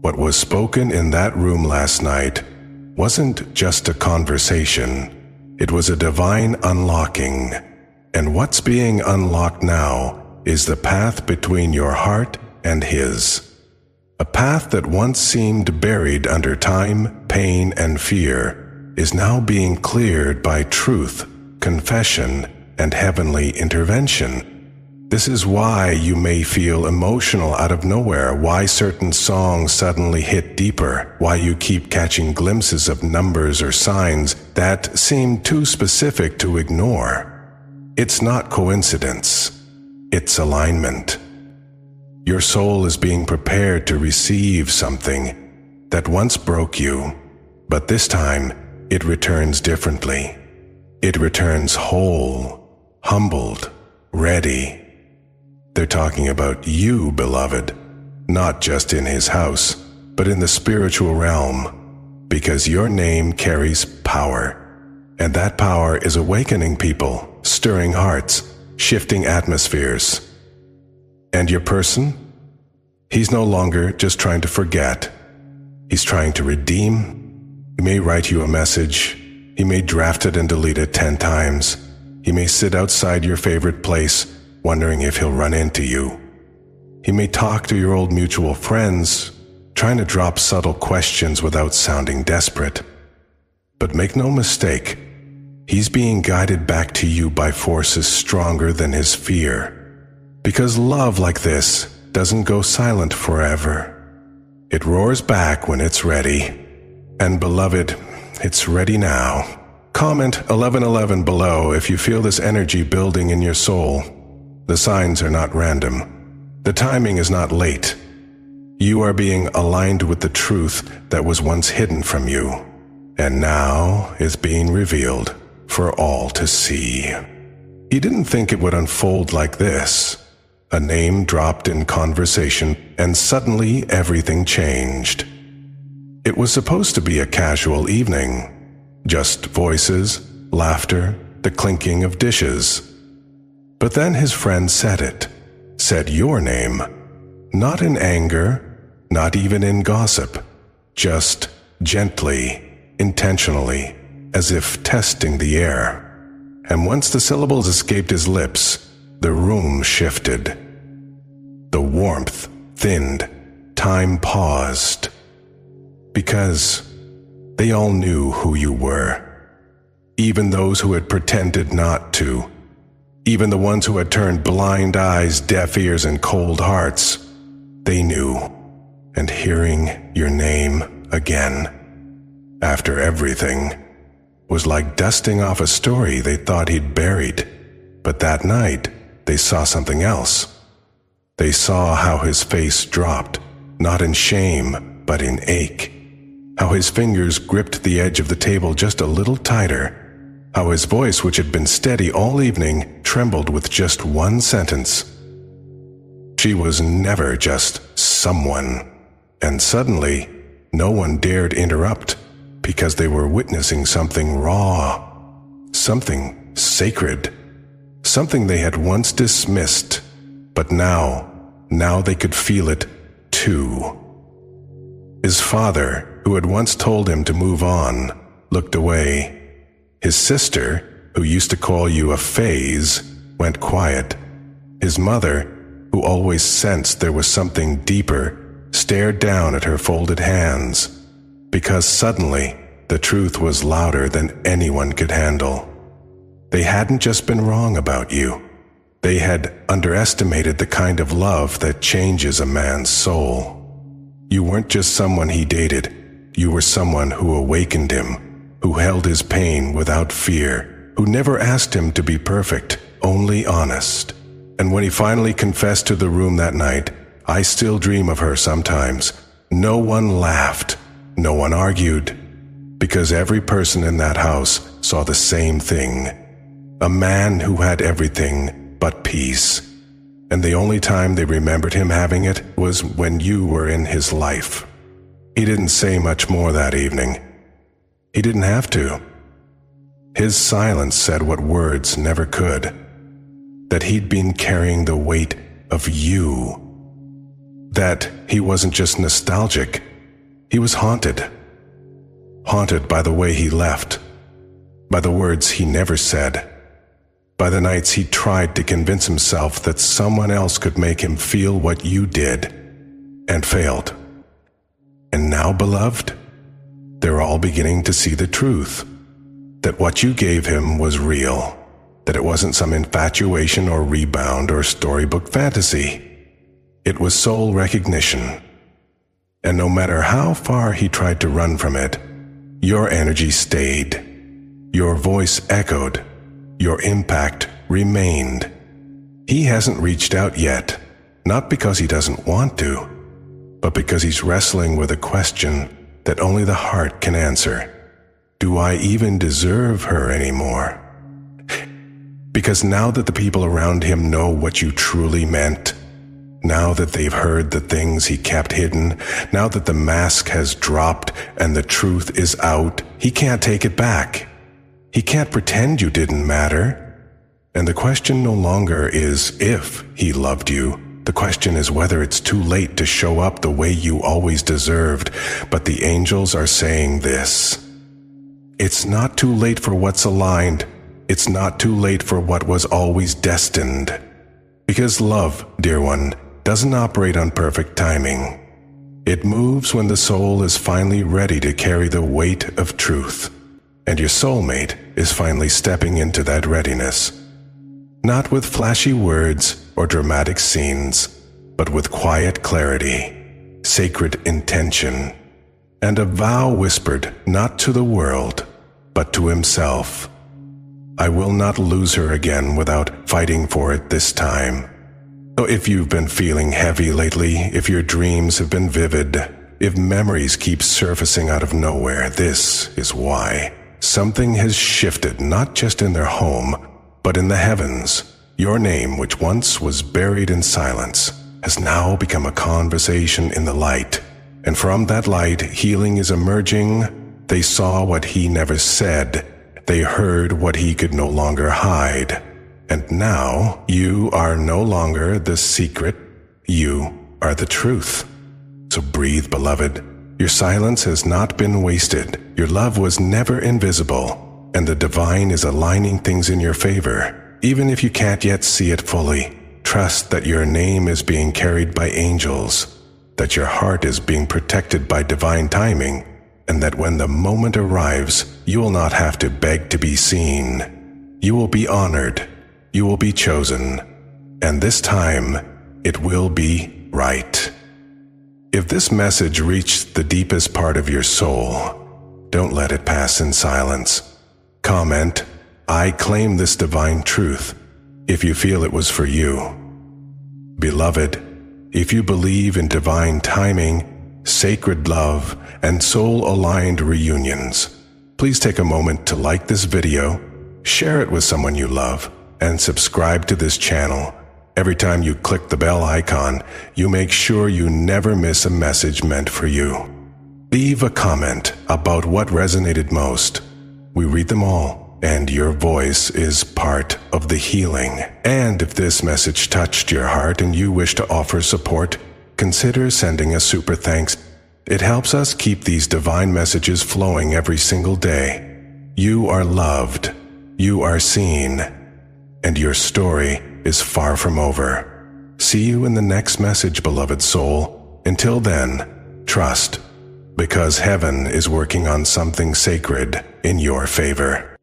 What was spoken in that room last night wasn't just a conversation. It was a divine unlocking. And what's being unlocked now is the path between your heart and his. A path that once seemed buried under time, pain, and fear is now being cleared by truth, confession, and heavenly intervention. This is why you may feel emotional out of nowhere, why certain songs suddenly hit deeper, why you keep catching glimpses of numbers or signs that seem too specific to ignore. It's not coincidence, it's alignment. Your soul is being prepared to receive something that once broke you, but this time it returns differently. It returns whole, humbled, ready. They're talking about you, beloved, not just in his house, but in the spiritual realm, because your name carries power. And that power is awakening people, stirring hearts, shifting atmospheres. And your person? He's no longer just trying to forget. He's trying to redeem. He may write you a message. He may draft it and delete it 10 times. He may sit outside your favorite place, wondering if he'll run into you. He may talk to your old mutual friends, trying to drop subtle questions without sounding desperate. But make no mistake, he's being guided back to you by forces stronger than his fear. Because love like this doesn't go silent forever. It roars back when it's ready. And beloved, it's ready now. Comment 1111 below if you feel this energy building in your soul. The signs are not random. The timing is not late. You are being aligned with the truth that was once hidden from you, and now is being revealed for all to see. He didn't think it would unfold like this. A name dropped in conversation, and suddenly everything changed. It was supposed to be a casual evening. Just voices, laughter, the clinking of dishes. But then his friend said it. Said your name. Not in anger, not even in gossip. Just gently, intentionally, as if testing the air. And once the syllables escaped his lips, the room shifted. The warmth thinned. Time paused. Because they all knew who you were. Even those who had pretended not to. Even the ones who had turned blind eyes, deaf ears, and cold hearts. They knew. And hearing your name again, after everything, was like dusting off a story they thought he'd buried. But that night, they saw something else. They saw how his face dropped, not in shame, but in ache. How his fingers gripped the edge of the table just a little tighter. How his voice, which had been steady all evening, trembled with just one sentence. She was never just someone. And suddenly, no one dared interrupt, because they were witnessing something raw, something sacred, something they had once dismissed, but now they could feel it too. His father, who had once told him to move on, looked away. His sister, who used to call you a phase, went quiet. His mother, who always sensed there was something deeper, stared down at her folded hands, because suddenly the truth was louder than anyone could handle. They hadn't just been wrong about you. They had underestimated the kind of love that changes a man's soul. You weren't just someone he dated. You were someone who awakened him, who held his pain without fear, who never asked him to be perfect, only honest. And when he finally confessed to the room that night, I still dream of her sometimes, no one laughed, no one argued, because every person in that house saw the same thing. A man who had everything but peace. And the only time they remembered him having it was when you were in his life. He didn't say much more that evening. He didn't have to. His silence said what words never could. That he'd been carrying the weight of you. That he wasn't just nostalgic. He was haunted. Haunted by the way he left. By the words he never said. By the nights he tried to convince himself that someone else could make him feel what you did, and failed. And now, beloved, they're all beginning to see the truth. That what you gave him was real. That it wasn't some infatuation or rebound or storybook fantasy. It was soul recognition. And no matter how far he tried to run from it, your energy stayed. Your voice echoed. Your impact remained. He hasn't reached out yet, not because he doesn't want to, but because he's wrestling with a question that only the heart can answer. Do I even deserve her anymore? Because now that the people around him know what you truly meant, now that they've heard the things he kept hidden, now that the mask has dropped and the truth is out, he can't take it back. He can't pretend you didn't matter. And the question no longer is if he loved you. The question is whether it's too late to show up the way you always deserved. But the angels are saying this. It's not too late for what's aligned. It's not too late for what was always destined. Because love, dear one, doesn't operate on perfect timing. It moves when the soul is finally ready to carry the weight of truth, and your soulmate is finally stepping into that readiness. Not with flashy words or dramatic scenes, but with quiet clarity, sacred intention, and a vow whispered not to the world, but to himself. I will not lose her again without fighting for it this time. So if you've been feeling heavy lately, if your dreams have been vivid, if memories keep surfacing out of nowhere, this is why. Something has shifted, not just in their home, but in the heavens. Your name, which once was buried in silence, has now become a conversation in the light. And from that light, healing is emerging. They saw what he never said. They heard what he could no longer hide. And now, you are no longer the secret. You are the truth. So breathe, beloved. Your silence has not been wasted. Your love was never invisible. And the divine is aligning things in your favor. Even if you can't yet see it fully, trust that your name is being carried by angels, that your heart is being protected by divine timing, and that when the moment arrives, you will not have to beg to be seen. You will be honored. You will be chosen. And this time, it will be right. If this message reached the deepest part of your soul, don't let it pass in silence. Comment, I claim this divine truth, if you feel it was for you. Beloved, if you believe in divine timing, sacred love, and soul-aligned reunions, please take a moment to like this video, share it with someone you love, and subscribe to this channel. Every time you click the bell icon, you make sure you never miss a message meant for you. Leave a comment about what resonated most. We read them all, and your voice is part of the healing. And if this message touched your heart and you wish to offer support, consider sending a super thanks. It helps us keep these divine messages flowing every single day. You are loved. You are seen. And your story is far from over. See you in the next message, beloved soul. Until then, trust, because heaven is working on something sacred in your favor.